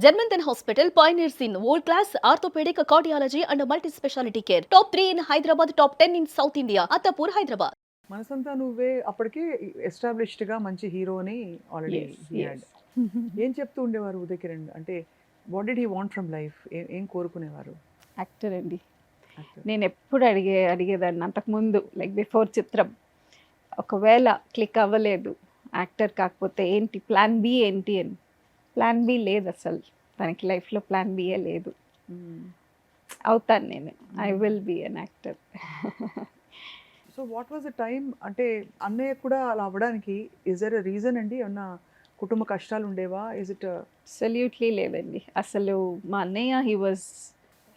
Germanton Hospital pioneers in world-class orthopedic cardiology and multi-specialty care. Top 3 in Hyderabad, top 10 in South India. Attapur, Hyderabad. మనసంతా నువ్వే అప్పటికి ఎస్టాబ్లిష్డ్‌గా మంచి హీరోని already Yes, he yes. Had. ఏం చెప్తూ ఉండేవారు ఉదయ్ కిరణ్? అంటే what did he want from life? ఏం కోరుకునేవారు? యాక్టర్ అండి. యాక్టర్. నేను ఎప్పుడు అడిగేదాన్ని అంతకుముందు లైక్ బిఫోర్ చిత్రం. ఒకవేళ క్లిక్ అవ్వలేదు యాక్టర్ కాకపోతే ఏంటి ప్లాన్ బి ఏంటి అని. ప్లాన్ బి లేదు అసలు. తనకి లైఫ్లో ప్లాన్ బియే లేదు. అవుతాను నేను. I will be an actor. So what was the time? అంటే అన్నయ్య కూడా అలా అవ్వడానికి ఇస్ దేర్ ఎ రీజన్ అండి? ఏమన్నా కుటుంబ కష్టాలు ఉండేవా? ఇస్ ఇట్ అబ్సల్యూట్లీ లేదండి. అసలు మా అన్నయ్య he was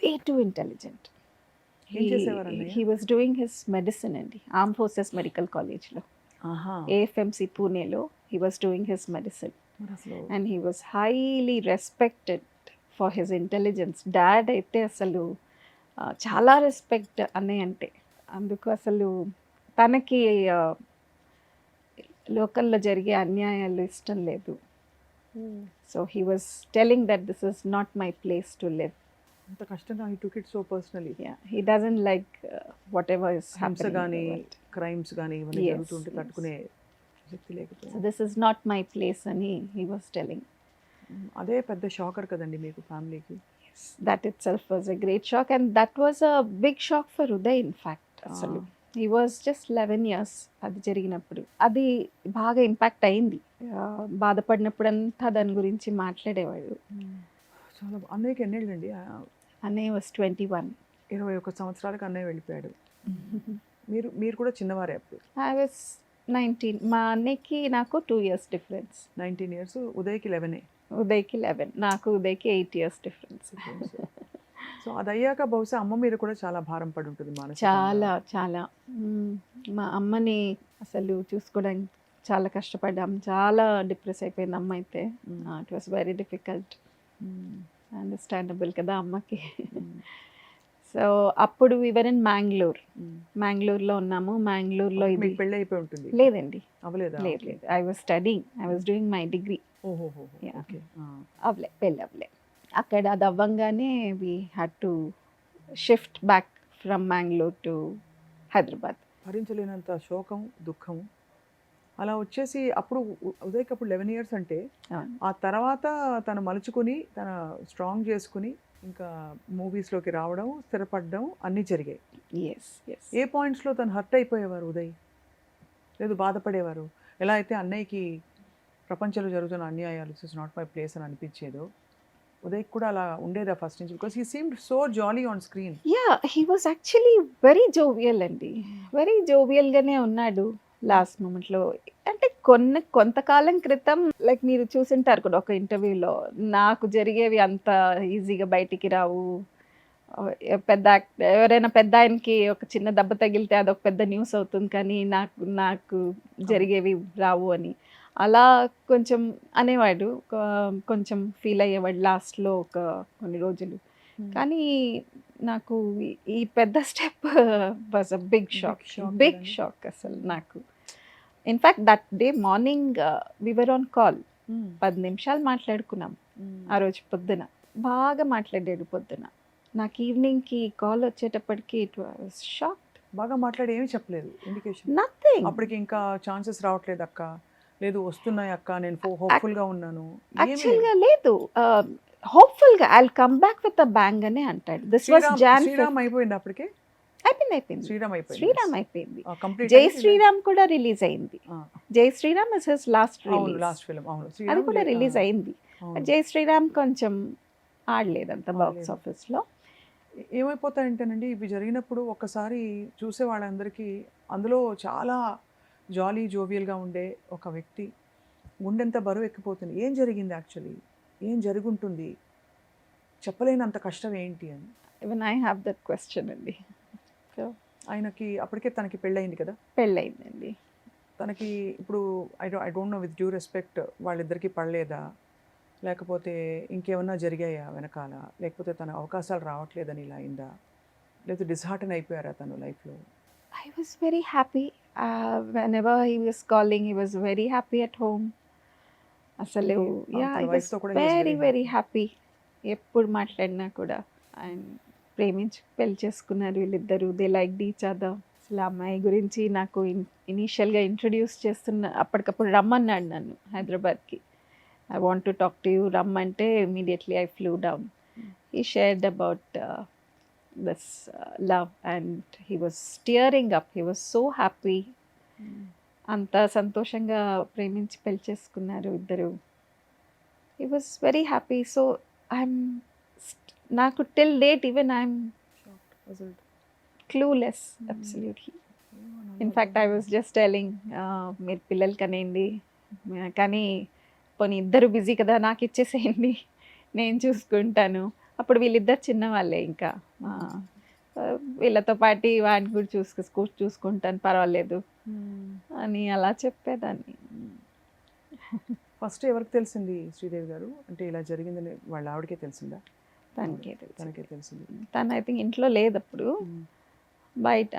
way to intelligent. ఏం చేసేవారు అన్నయ్య? He was doing his medicine అండి. ఆర్మ్ ఫోర్సెస్ మెడికల్ కాలేజ్లో, ఆహా. ఏఎఫ్ఎంసి పూణేలో he was doing his medicine. మరి అసలు and he was highly respected for his intelligence. Dad అయితే అసలు చాలా రెస్పెక్ట్ అన్నయ్య అంటే. అందుకు అసలు తనకి లోకల్లో జరిగే అన్యాయాలు ఇష్టం లేదు. So he was telling that this is not my place to live. అంత కష్టంగా he took it so personally. He doesn't like whatever is హింస కానీ క్రైమ్స్ కానీ ఇవన్నీ Yes, జరుగుతుంటే yes. తట్టుకునే శక్తి లేకపోతే. So this is not my place అని హీ వాజ్ టెలింగ్. అదే పెద్ద షాకర్ కదండి మీకు ఫ్యామిలీకి. That itself was a great shock, and that was a big shock for Uday in fact. అసలు he was just 11 years అది జరిగినప్పుడు. అది బాగా ఇంపాక్ట్ అయింది. బాధపడినప్పుడంతా దాని గురించి మాట్లాడేవాడు. చాలా అన్నయ్యకి ఎన్నేళ్ళండి? అన్నయ్య వాజ్ 21. 21 సంవత్సరాలకు అన్నయ్య వెళ్ళిపోయాడు. మీరు కూడా చిన్నవారే అప్పుడు. I was 19. మా అన్నయ్యకి నాకు 2 years డిఫరెన్స్. 19 ఇయర్స్, ఉదయ్కి 11. ఉదయ్కి 11, నాకు ఉదయ్కి 8 years డిఫరెన్స్. సో అది అయ్యాక బహుశా అమ్మ మీద కూడా చాలా భారం పడి ఉంటుంది మానసికంగా. చాలా చాలా మా అమ్మని అసలు చూసుకోవడానికి చాలా కష్టపడ్డాం. చాలా డిప్రెస్ అయిపోయింది అమ్మ అయితే. It was very difficult. Understandable కదా అమ్మకి. సో అప్పుడు వివర్ ఇన్ మ్యాంగ్లూర్లో ఉన్నాము. మ్యాంగ్లూర్లో ఇది మీకు పెళ్ళి అయిపోయి ఉంటుంది. లేదండి, అవ్వలేదా? లేదు. I was studying, I was doing my degree. ఓహోహో. Yeah. ఓకే. అవలే పెళ్ళి అవ్వలే. అక్కడ అది అవ్వంగానే we had to shift back from Mangalore to Hyderabad. భరించలేనంత శోకం, దుఃఖం అలా వచ్చేసి అప్పుడు ఉదయ్కి అప్పుడు 11 ఇయర్స్ అంటే అవును. ఆ తర్వాత తను మలుచుకుని తన స్ట్రాంగ్ చేసుకుని ఇంకా మూవీస్లోకి రావడం, స్థిరపడడం అన్నీ జరిగాయి. Yes yes. ఏ పాయింట్స్లో తను హర్ట్ అయిపోయేవారు ఉదయ్? లేదు బాధపడేవారు? ఎలా అయితే అన్నయ్యకి ప్రపంచంలో జరుగుతున్న అన్యాయాలు ఇట్స్ నాట్ మై ప్లేస్ అని అనిపించేదో ఉదయ్ కూడా అలా ఉండేదా ఫస్ట్ నుంచి? Because he seemed so jolly on screen. Yeah, he was actually very jovial అండి. వెరీ జోవియల్గానే ఉన్నాడు లాస్ట్ మూమెంట్లో. అంటే కొంతకాలం క్రితం లైక్ మీరు చూసింటారు కూడా ఒక ఇంటర్వ్యూలో, నాకు జరిగేవి అంత ఈజీగా బయటికి రావు. ఎవరైనా పెద్ద ఆయనకి ఒక చిన్న దెబ్బ తగిలితే అదొక పెద్ద న్యూస్ అవుతుంది, కానీ నాకు జరిగేవి రావు అని అలా కొంచెం అనేవాడు. కొంచెం ఫీల్ అయ్యేవాడు లాస్ట్లో ఒక కొన్ని రోజులు. కానీ నాకు ఈ పెద్ద step was a big shock. Big shock అసలు నాకు. In fact that day morning we were on call. 10 నిమిషాలు మాట్లాడుకున్నాం ఆ రోజు పొద్దున. బాగా మాట్లాడాడు పొద్దున. నాకు ఈవినింగ్కి కాల్ వచ్చేటప్పటికి ఇట్ వాజ్ షాక్. బాగా మాట్లాడి ఏమీ చెప్పలేదు ఇండికేషన్? నథింగ్. అప్పటికి ఇంకా ఛాన్సెస్ రావట్లేదు అక్క, లేదు వస్తున్నాయి అక్క, నేను హోప్ఫుల్గా ఉన్నాను. యాక్చువల్గా లేదు, హోప్ఫుల్గా I will come back with a bang అనే అంటాడు. This was John. శ్రీరామ్ అయిపోయింది అప్పటికే. అయిపోయింది. శ్రీరామ్ అయిపోయింది. కంప్లీట్. జై శ్రీరామ్ కూడా రిలీజ్ అయింది. Jai Sriram is his last release. Last film. అవును, అది కూడా రిలీజ్ అయింది. జై శ్రీరామ్ కొంచెం ఆడలేదు అంత బాక్స్ ఆఫీస్లో. ఏమైపోతాయంటేనండి ఇవి జరిగినప్పుడు ఒక్కసారి చూసే వాళ్ళందరికీ అందులో చాలా జాలీ జోవియల్గా ఉండే ఒక వ్యక్తి గుండెంత బరువు ఎక్కిపోతుంది. ఏం జరిగింది యాక్చువల్లీ? ఏం జరుగుంటుంది? చెప్పలేనంత కష్టం ఏంటి అని. Even I have that question అండి. ఆయనకి అప్పటికే తనకి పెళ్ళయింది కదా? పెళ్ళయిందండి. తనకి ఇప్పుడు I don't know, with due respect, వాళ్ళిద్దరికీ పడలేదా, లేకపోతే ఇంకేమన్నా జరిగాయా వెనకాల, లేకపోతే తన అవకాశాలు రావట్లేదని ఇలా అయిందా, లేకపోతే డిస్హార్టన్ అయిపోయారా తను లైఫ్లో? I was very happy. Whenever he was calling, he was very happy at home. అసలు యా తన ఐ వాస్ wife తో కూడా he was very very very happy. ఎప్పుడు మాట్లాడినా కూడా ఆయన ప్రేమించి పెళ్లి చేసుకున్నారు వీళ్ళిద్దరూ. They like each other. అసలు ఆ అమ్మాయి గురించి నాకు ఇనీషియల్గా ఇంట్రడ్యూస్ చేస్తున్న అప్పటికప్పుడు రమ్మన్నాడు నన్ను హైదరాబాద్కి. I want to talk to you రమ్మంటే immediately I flew down. He shared about this love and he was steering up. He was so happy. అంత సంతోషంగా ప్రేమించి పెళ్లి చేసుకున్నారు ఇద్దరు. He was very happy. So I'm నాకు till date even I'm clueless absolutely. In fact I was just telling మీరు పిల్లలు కనేయండి కానీ పోనీ ఇద్దరు బిజీ కదా నాకు ఇచ్చేసేయండి నేను చూసుకుంటాను. అప్పుడు వీళ్ళిద్దరు చిన్నవాళ్ళే ఇంకా వీళ్ళతో పాటు వాడిని కూడా చూసుకుంటాను పర్వాలేదు అని అలా చెప్పేదాన్ని. ఫస్ట్ ఎవరికి తెలిసింది శ్రీదేవి గారు అంటే ఇలా జరిగిందని వాళ్ళ ఆవిడకే తెలిసిందా? తనకే తెలిసింది. తను ఐ థింక్ ఇంట్లో లేదు అప్పుడు. బయట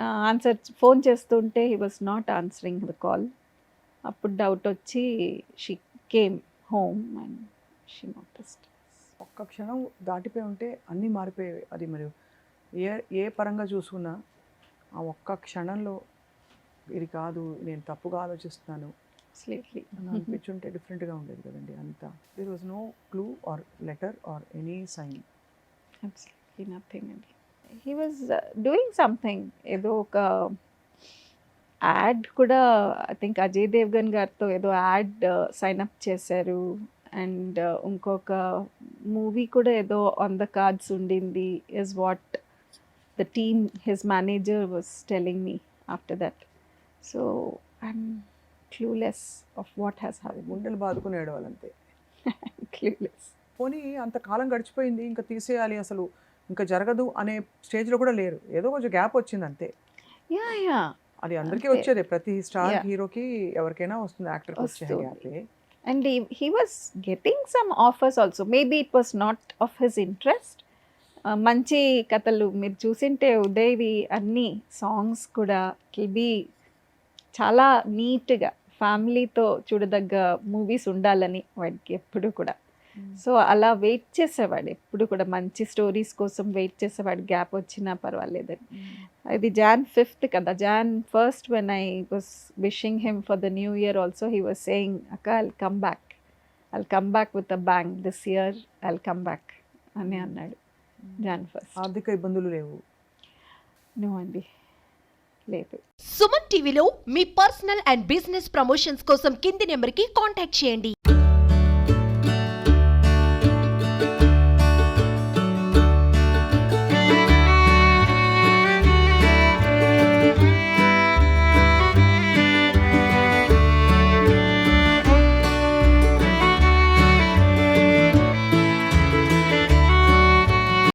ఫోన్ చేస్తుంటే he was not answering the call. అప్పుడు డౌట్ వచ్చి she came home and she noticed. ఒక్క క్షణం దాటిపోయి ఉంటే అన్నీ మారిపోయేవి. అది మరి ఏ పరంగా చూసుకున్నా ఆ ఒక్క క్షణంలో ఇది కాదు నేను తప్పుగా ఆలోచిస్తున్నాను అని అనిపించుంటే డిఫరెంట్గా ఉండేది కదండి అంతా. There was no clue or letter or any sign. Absolutely nothing అండి. He was doing something. ఏదో ఒక యాడ్ కూడా ఐ థింక్ అజయ్ దేవ్గన్ గారితో ఏదో యాడ్ సైన్ అప్ చేశారు. అండ్ ఇంకొక మూవీ కూడా ఏదో ఆన్ ద కార్డ్స్ ఉండింది is what the team his manager was telling me after that. So I'm clueless of what has happened. గుండెలు బాదుకుని ఏడవాలంతే. క్లూలెస్. పోనీ అంత కాలం గడిచిపోయింది ఇంకా తీసేయాలి అసలు ఇంకా జరగదు అనే స్టేజ్లో కూడా లేరు. ఏదో కొంచెం గ్యాప్ వచ్చింది అంతే. యా అది అందరికీ వచ్చేదే. ప్రతి స్టార్ హీరోకి ఎవరికైనా వస్తుంది, యాక్టర్కి వచ్చే గ్యాపే. And he was getting some offers also. Maybe it was not of his interest. మంచి కథలు మీరు చూసింటే ఉదయ్వి అన్ని సాంగ్స్ కూడా ఇట్ బి చాలా నీట్గా ఫ్యామిలీతో చూడదగ్గ మూవీస్ ఉండాలని వాడికి ఎప్పుడు కూడా. సో అలా వెయిట్ చేసేవాడు ఎప్పుడు కూడా మంచి స్టోరీస్ కోసం వెయిట్ చేసేవాడు గ్యాప్ వచ్చినా పర్వాలేదని. ఇది Jan 5th కదా. Jan 1st when I was wishing him for the new year also he was saying akka I'll come back with a bang this year, I'll come back అని అన్నాడు Jan 1st. ఆర్థిక ఇబ్బందులు లేవు? No అండి లేదు. సుమన్ టీవీలో మీ personal and business promotions కోసం కింది నెంబర్కి కాంటాక్ట్ చేయండి.